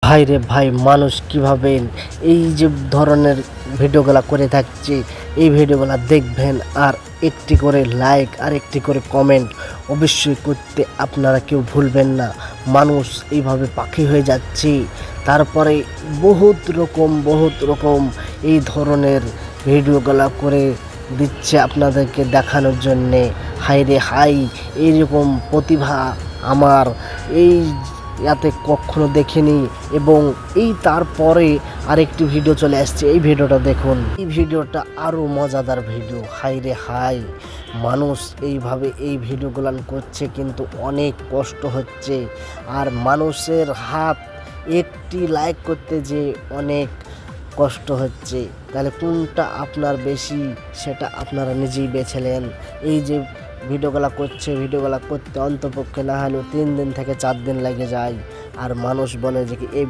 ভাই রে ভাই, মানুষ কিভাবে এই যে ধরনের ভিডিওগুলা করে থাকছে, এই ভিডিওগুলা দেখবেন আর একটি করে লাইক আর একটি করে কমেন্ট অবশ্যই করতে আপনারা কেউ ভুলবেন না। মানুষ এইভাবে পাখি হয়ে যাচ্ছে, তারপরে বহুত রকম এই ধরনের ভিডিওগুলা করে দিচ্ছে আপনাদেরকে দেখানোর জন্যে। হাই রে হাই, এইরকম প্রতিভা আমার এই ইয়াতে কখনো দেখিনি। এবং এই তারপরে আরেকটি ভিডিও চলে আসছে, এই ভিডিওটা দেখুন। এই ভিডিওটা আরও মজাদার ভিডিও। হাই রে হাই, মানুষ এইভাবে এই ভিডিওগুলো করছে কিন্তু অনেক কষ্ট হচ্ছে, আর মানুষের হাত একটি লাইক করতে যে অনেক কষ্ট হচ্ছে। তাহলে কোনটা আপনার বেশি সেটা আপনারা নিজেই বেছে নেন। এই যে ভিডিওগুলো করতে অন্তপক্ষে না হলেও 3 দিন থেকে 4 দিন লেগে যায়, আর মানুষ বলে যে কি এই